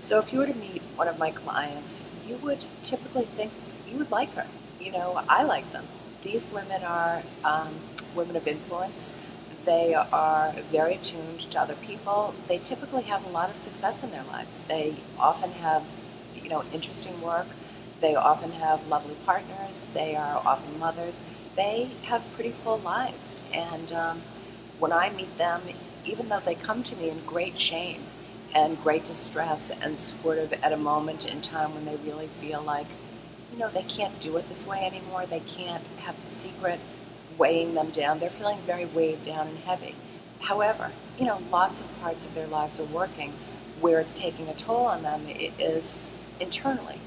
So if you were to meet one of my clients, you would typically think you would like her. You know, I like them. These women are women of influence. They are very attuned to other people. They typically have a lot of success in their lives. They often have, interesting work. They often have lovely partners. They are often mothers. They have pretty full lives. And when I meet them, even though they come to me in great shame and great distress and sort of at a moment in time when they really feel like, they can't do it this way anymore. They can't have the secret weighing them down. They're feeling very weighed down and heavy. However, lots of parts of their lives are working. Where it's taking a toll on them is internally.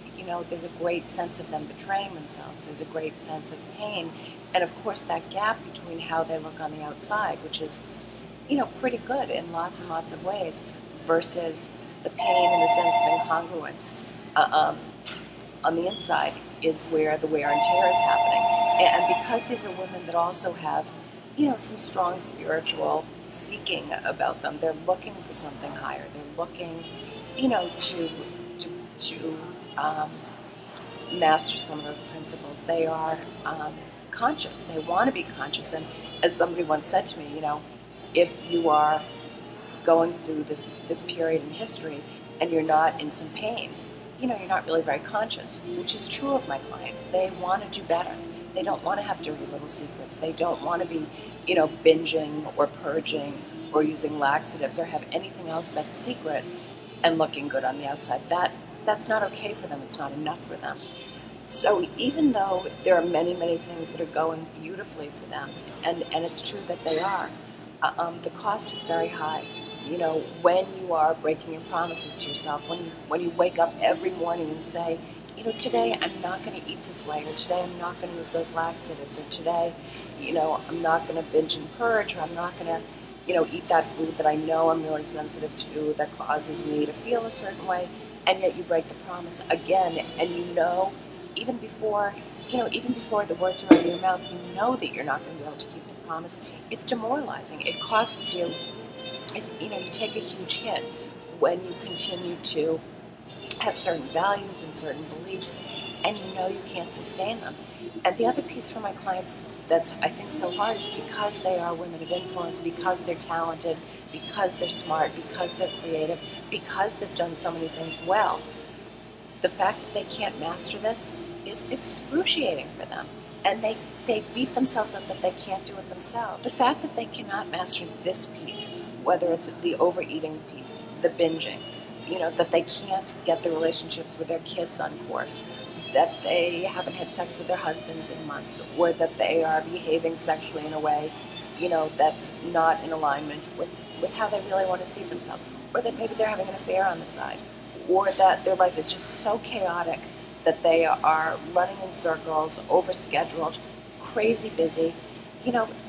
There's a great sense of them betraying themselves. There's a great sense of pain. And of course, that gap between how they look on the outside, which is, pretty good in lots and lots of ways, versus the pain and the sense of incongruence on the inside is where the wear and tear is happening. And because these are women that also have, some strong spiritual seeking about them, they're looking for something higher. They're looking, to master some of those principles. They are conscious. They want to be conscious. And as somebody once said to me, if you are going through this period in history and you're not in some pain, you're not really very conscious, which is true of my clients. They want to do better. They don't want to have dirty little secrets. They don't want to be, binging or purging or using laxatives or have anything else that's secret and looking good on the outside. That's not okay for them. It's not enough for them. So even though there are many, many things that are going beautifully for them, and it's true that they are, the cost is very high. When you are breaking your promises to yourself, when you wake up every morning and say, today I'm not going to eat this way, or today I'm not going to use those laxatives, or today, I'm not going to binge and purge, or I'm not going to, eat that food that I know I'm really sensitive to that causes me to feel a certain way, and yet you break the promise again, and even before the words are out of your mouth, you know that you're not going to be able to keep the promise. It's demoralizing. It costs you. You take a huge hit when you continue to have certain values and certain beliefs, and you can't sustain them. And the other piece for my clients that's, I think, so hard is because they are women of influence, because they're talented, because they're smart, because they're creative, because they've done so many things well. The fact that they can't master this is excruciating for them. And they beat themselves up that they can't do it themselves. The fact that they cannot master this piece, whether it's the overeating piece, the binging, that they can't get the relationships with their kids on course, that they haven't had sex with their husbands in months, or that they are behaving sexually in a way, that's not in alignment with how they really want to see themselves, or that maybe they're having an affair on the side, or that their life is just so chaotic that they are running in circles, overscheduled, crazy busy.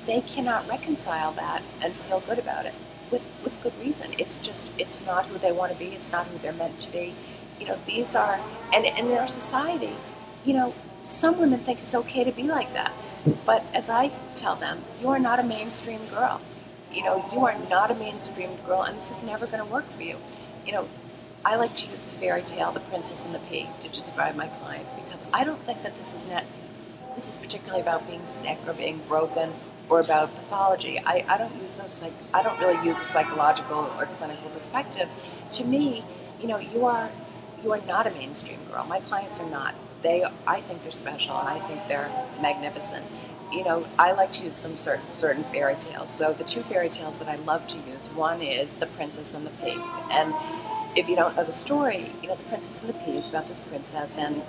They cannot reconcile that and feel good about it with good reason. It's not who they want to be. It's not who they're meant to be. These are, and in our society, some women think it's okay to be like that. But as I tell them, you are not a mainstream girl. You are not a mainstream girl, and this is never going to work for you. I like to use the fairy tale, The Princess and the Pea, to describe my clients, because I don't think that this is particularly about being sick or being broken or about pathology. I don't really use a psychological or clinical perspective. To me, you are not a mainstream girl. My clients are not. I think they're special, and I think they're magnificent. I like to use some certain fairy tales. So the two fairy tales that I love to use, one is The Princess and the Pea. And if you don't know the story, The Princess and the Pea is about this princess, and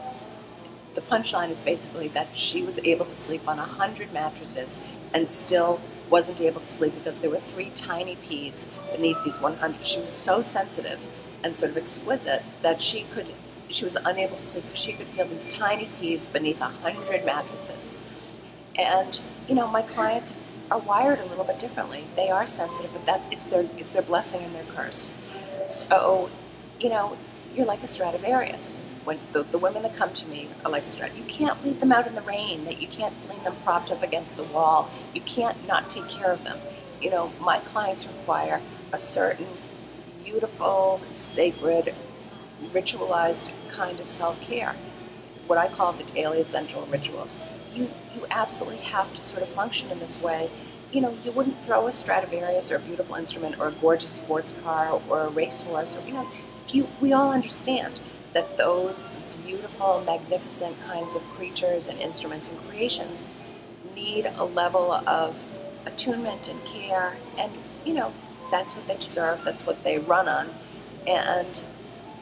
the punchline is basically that she was able to sleep on 100 mattresses and still wasn't able to sleep because there were 3 tiny peas beneath these 100. She was so sensitive and sort of exquisite that she was unable to sleep because she could feel these tiny peas beneath 100 mattresses. And, my clients are wired a little bit differently. They are sensitive, but it's their blessing and their curse. So, you're like a Stradivarius. When the women that come to me are like a Stradivarius. You can't leave them out in the rain. That you can't leave them propped up against the wall. You can't not take care of them. My clients require a certain beautiful, sacred ritualized kind of self-care, what I call the daily essential rituals. You absolutely have to sort of function in this way. You know, you wouldn't throw a Stradivarius or a beautiful instrument or a gorgeous sports car or a racehorse, or, we all understand that those beautiful, magnificent kinds of creatures and instruments and creations need a level of attunement and care, and, that's what they deserve, that's what they run on, and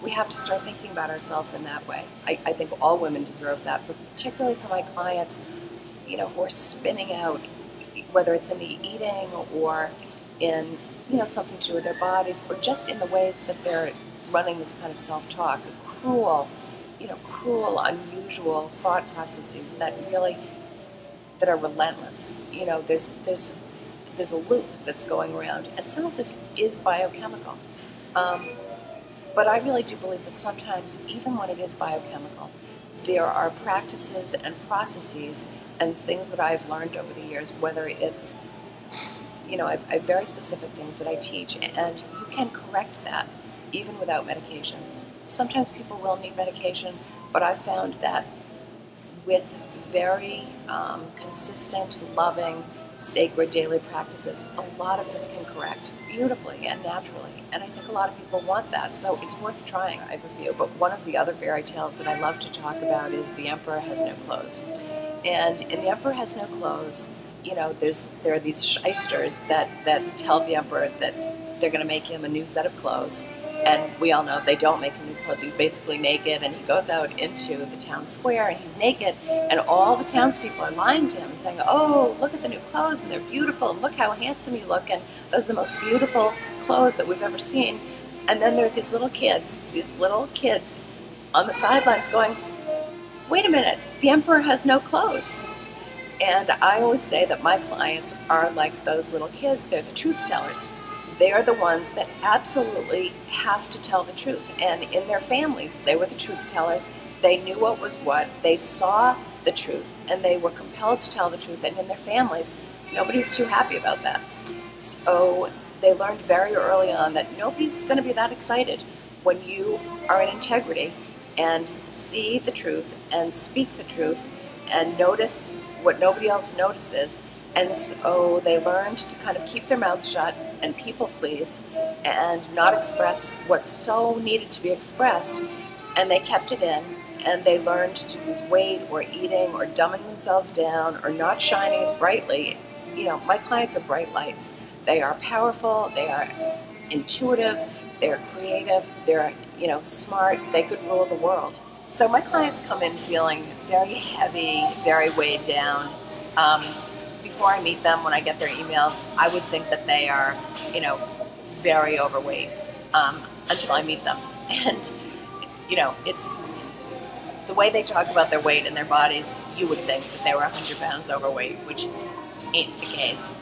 we have to start thinking about ourselves in that way. I think all women deserve that, but particularly for my clients, who are spinning out, whether it's in the eating or in, something to do with their bodies, or just in the ways that they're running this kind of self-talk, cruel, unusual thought processes that are relentless. There's a loop that's going around, and some of this is biochemical. But I really do believe that sometimes, even when it is biochemical, there are practices and processes and things that I've learned over the years, whether it's, I have very specific things that I teach, and you can correct that even without medication. Sometimes people will need medication, but I've found that with very consistent, loving, sacred daily practices, a lot of this can correct beautifully and naturally, and I think a lot of people want that, so it's worth trying. I have a few, but one of the other fairy tales that I love to talk about is The Emperor Has No Clothes. And in The Emperor Has No Clothes, there are these shysters that tell the emperor that they're going to make him a new set of clothes. And we all know they don't make him new clothes. He's basically naked, and he goes out into the town square, and he's naked, and all the townspeople are lying to him and saying, "Oh, look at the new clothes, and they're beautiful, and look how handsome you look, and those are the most beautiful clothes that we've ever seen." And then there are these little kids on the sidelines going, "Wait a minute, the emperor has no clothes." And I always say that my clients are like those little kids. They're the truth tellers. They are the ones that absolutely have to tell the truth. And in their families, they were the truth tellers. They knew what was what. They saw the truth, and they were compelled to tell the truth. And in their families, nobody was too happy about that. So they learned very early on that nobody's going to be that excited when you are in integrity and see the truth and speak the truth and notice what nobody else notices. And so they learned to kind of keep their mouths shut and people please and not express what so needed to be expressed. And they kept it in, and they learned to lose weight or eating or dumbing themselves down or not shining as brightly. My clients are bright lights. They are powerful, they are intuitive, they're creative, they're smart, they could rule the world. So my clients come in feeling very heavy, very weighed down. Before I meet them, when I get their emails, I would think that they are, very overweight until I meet them. And, it's the way they talk about their weight and their bodies, you would think that they were 100 pounds overweight, which ain't the case.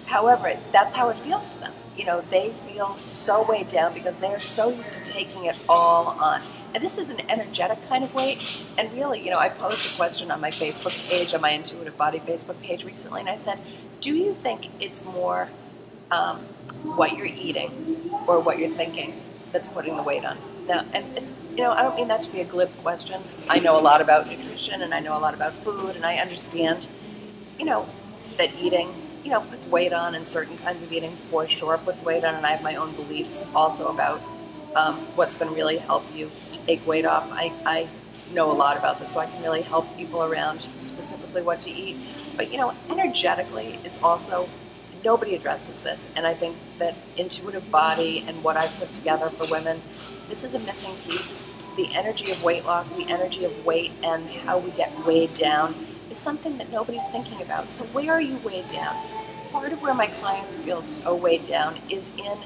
However, that's how it feels to them. They feel so weighed down because they are so used to taking it all on. And this is an energetic kind of weight. And really, I posed a question on my Facebook page, on my Intuitive Body Facebook page recently, and I said, do you think it's more what you're eating or what you're thinking that's putting the weight on? Now, and it's, I don't mean that to be a glib question. I know a lot about nutrition, and I know a lot about food, and I understand, that eating, puts weight on, and certain kinds of eating for sure puts weight on, and I have my own beliefs also about what's going to really help you take weight off. I know a lot about this, so I can really help people around specifically what to eat. But, energetically is also, nobody addresses this, and I think that Intuitive Body and what I've put together for women, this is a missing piece. The energy of weight loss, the energy of weight, and how we get weighed down is something that nobody's thinking about. So where are you weighed down? Part of where my clients feel so weighed down is in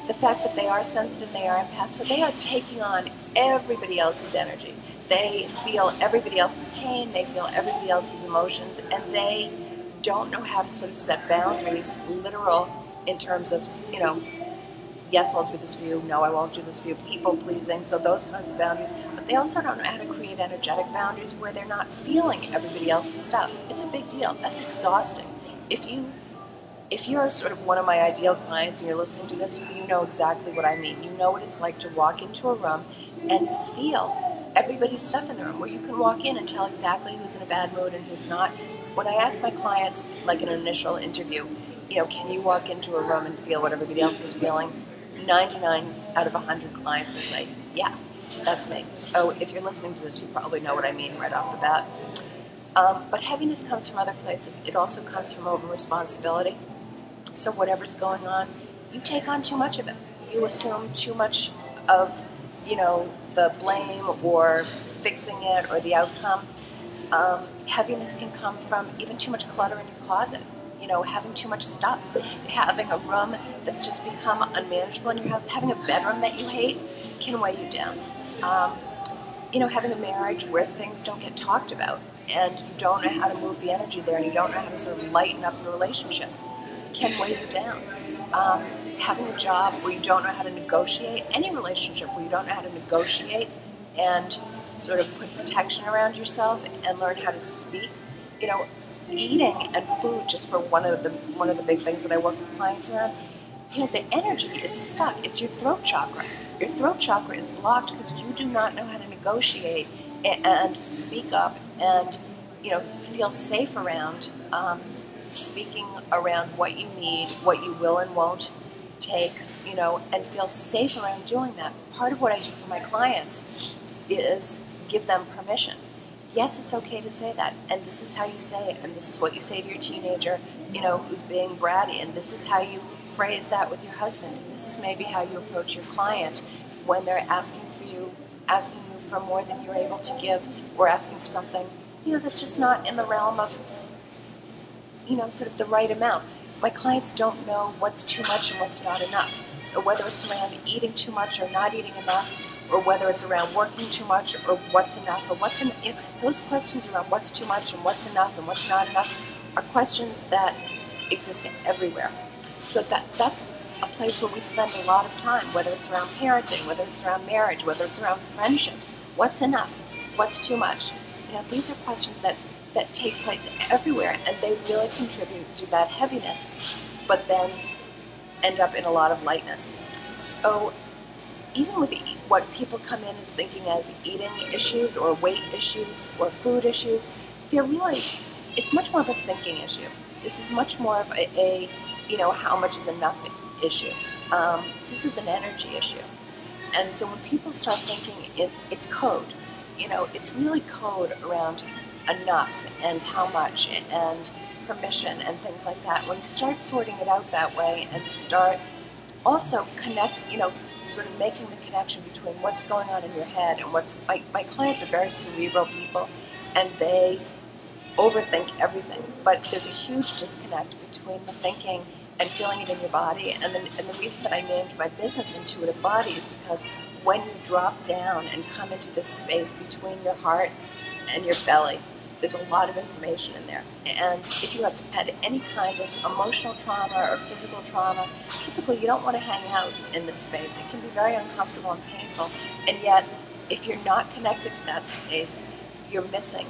the fact that they are sensitive, they are empaths, so they are taking on everybody else's energy. They feel everybody else's pain, they feel everybody else's emotions, and they don't know how to sort of set boundaries, literal, in terms of, yes, I'll do this for you, no, I won't do this for you, people pleasing, so those kinds of boundaries. But they also don't know how to create energetic boundaries where they're not feeling everybody else's stuff. It's a big deal. That's exhausting. If you if you're sort of one of my ideal clients and you're listening to this, you know exactly what I mean. You know what it's like to walk into a room and feel everybody's stuff in the room, where you can walk in and tell exactly who's in a bad mood and who's not. When I ask my clients, like an initial interview, can you walk into a room and feel what everybody else is feeling? 99 out of 100 clients will say, yeah, that's me. So if you're listening to this, you probably know what I mean right off the bat. But heaviness comes from other places. It also comes from over-responsibility. So whatever's going on, you take on too much of it. You assume too much of, the blame or fixing it or the outcome. Heaviness can come from even too much clutter in your closet. Having too much stuff, having a room that's just become unmanageable in your house, having a bedroom that you hate can weigh you down. Having a marriage where things don't get talked about and you don't know how to move the energy there and you don't know how to sort of lighten up the relationship can weigh you down. Having a job where you don't know how to negotiate, any relationship where you don't know how to negotiate and sort of put protection around yourself and learn how to speak. Eating and food, just for one of the big things that I work with clients around, the energy is stuck. It's your throat chakra. Your throat chakra is blocked because you do not know how to negotiate and speak up and feel safe around speaking around what you need, what you will and won't take, and feel safe around doing that. Part of what I do for my clients is give them permission. Yes, it's okay to say that, and this is how you say it, and this is what you say to your teenager, who's being bratty, and this is how you phrase that with your husband, and this is maybe how you approach your client when they're asking you for more than you're able to give, or asking for something, that's just not in the realm of, sort of the right amount. My clients don't know what's too much and what's not enough. So whether it's around eating too much or not eating enough, or whether it's around working too much or what's enough, or those questions around what's too much and what's enough and what's not enough are questions that exist everywhere. So that's a place where we spend a lot of time, whether it's around parenting, whether it's around marriage, whether it's around friendships. What's enough? What's too much? These are questions that take place everywhere, and they really contribute to that heaviness, but then end up in a lot of lightness. So even with what people come in as thinking as eating issues or weight issues or food issues, it's much more of a thinking issue. This is much more of a how much is enough issue. This is an energy issue. And so when people start thinking it's code, it's really code around enough and how much and permission and things like that. When you start sorting it out that way and start also sort of making the connection between what's going on in your head and my clients are very cerebral people and they overthink everything, but there's a huge disconnect between the thinking and feeling it in your body. And the reason that I named my business Intuitive Body is because when you drop down and come into this space between your heart and your belly, there's a lot of information in there. And if you have had any kind of emotional trauma or physical trauma, typically you don't want to hang out in this space. It can be very uncomfortable and painful. And yet, if you're not connected to that space, you're missing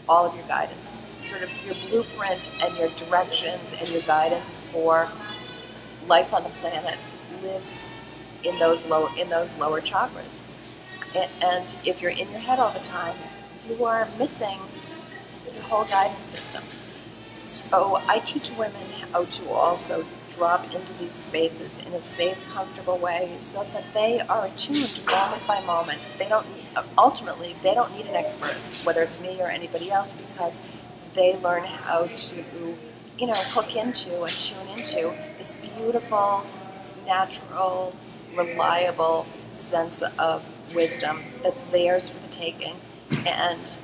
all of your guidance. Sort of your blueprint and your directions and your guidance for life on the planet lives in those lower chakras. And if you're in your head all the time, you are missing your whole guidance system. So I teach women how to also drop into these spaces in a safe, comfortable way so that they are attuned moment by moment. Ultimately, they don't need an expert, whether it's me or anybody else, because they learn how to, hook into and tune into this beautiful, natural, reliable sense of wisdom that's theirs for the taking. And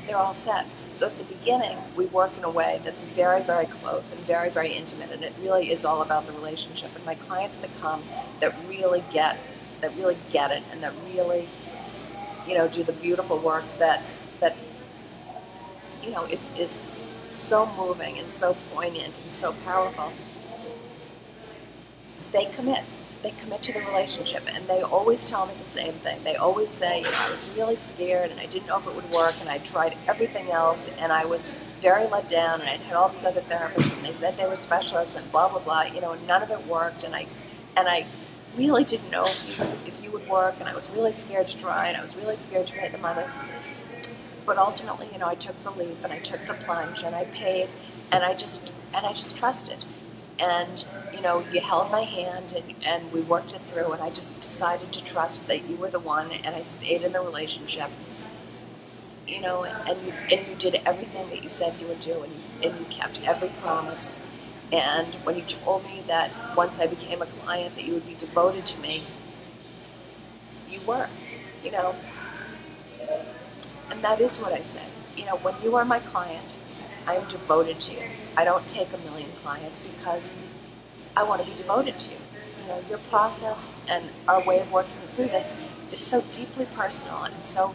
they're all set. So at the beginning, we work in a way that's very, very close and very, very intimate, and it really is all about the relationship. And my clients that come that really get it, and that really, do the beautiful work that is so moving and so poignant and so powerful, they commit. They commit to the relationship, and they always tell me the same thing. They always say, I was really scared and I didn't know if it would work, and I tried everything else, and I was very let down, and I'd had all these other therapists, and they said they were specialists, and blah blah blah, and none of it worked, and I really didn't know if you would work, and I was really scared to try, and I was really scared to pay the money. But ultimately, I took the leap, and I took the plunge, and I paid, and I just trusted. And you held my hand, and we worked it through, and I just decided to trust that you were the one, and I stayed in the relationship. And you did everything that you said you would do, and you kept every promise. And when you told me that once I became a client that you would be devoted to me, you were, and that is what I say. When you are my client, I am devoted to you. I don't take a million clients because I want to be devoted to you. Your process and our way of working through this is so deeply personal and so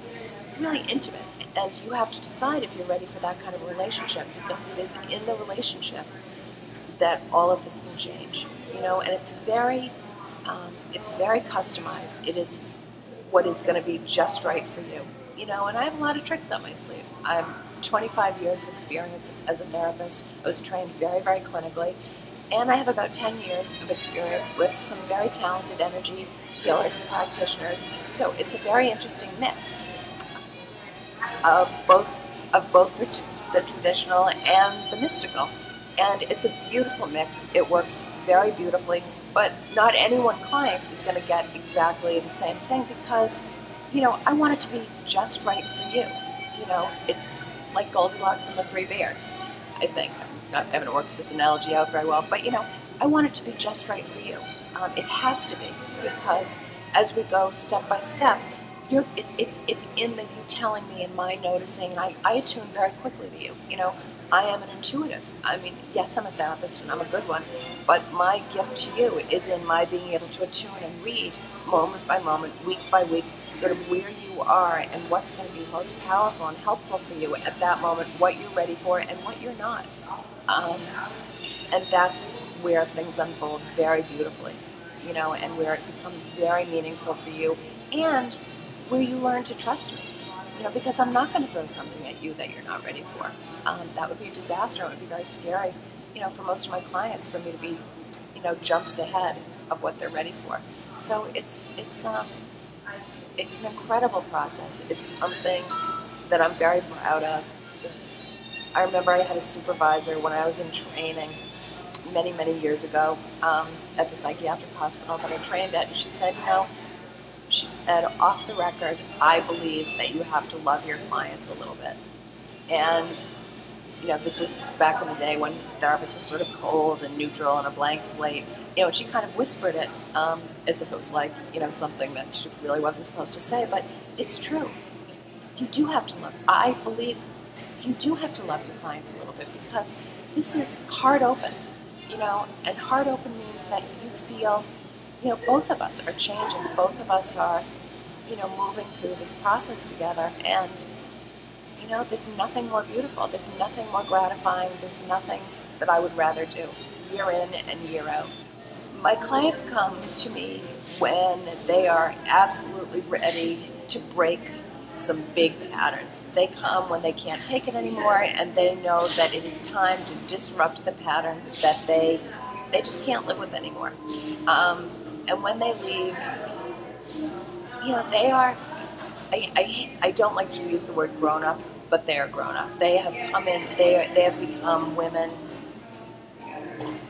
really intimate. And you have to decide if you're ready for that kind of relationship, because it is in the relationship that all of this can change. And it's very customized. It is what is going to be just right for you. And I have a lot of tricks up my sleeve. I'm 25 years of experience as a therapist. I was trained very, very clinically. And I have about 10 years of experience with some very talented energy healers and practitioners. So it's a very interesting mix of both the traditional and the mystical. And it's a beautiful mix. It works very beautifully. But not any one client is going to get exactly the same thing because, I want it to be just right for you. It's like Goldilocks and the Three Bears, I think. I haven't worked this analogy out very well, but I want it to be just right for you. It has to be, because as we go step by step, it's in the you telling me and my noticing, and I attune very quickly to you. I am an intuitive. I mean, yes, I'm a therapist and I'm a good one, but my gift to you is in my being able to attune and read moment by moment, week by week, sort of where you are and what's going to be most powerful and helpful for you at that moment, what you're ready for and what you're not. And that's where things unfold very beautifully, and where it becomes very meaningful for you, and where you learn to trust me, because I'm not going to throw something at you that you're not ready for. That would be a disaster. It would be very scary, for most of my clients, for me to be, jumps ahead of what they're ready for. So it's an incredible process. It's something that I'm very proud of. I remember I had a supervisor when I was in training many, many years ago at the psychiatric hospital that I trained at, and she said, off the record, I believe that you have to love your clients a little bit. And, this was back in the day when therapists were sort of cold and neutral and a blank slate. And she kind of whispered it as if it was like, something that she really wasn't supposed to say. But it's true. You do have to love. I believe you do have to love your clients a little bit, because this is heart open, and heart open means that you feel, both of us are changing, both of us are, moving through this process together, and, there's nothing more beautiful, there's nothing more gratifying, there's nothing that I would rather do, year in and year out. My clients come to me when they are absolutely ready to break some big patterns. They come when they can't take it anymore, and they know that it is time to disrupt the pattern that they just can't live with anymore. And when they leave, they are, I don't like to use the word grown up, but they are grown up. They have come in, they have become women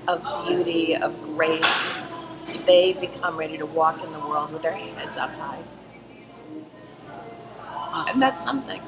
of beauty, of grace. They become ready to walk in the world with their heads up high. And that's something.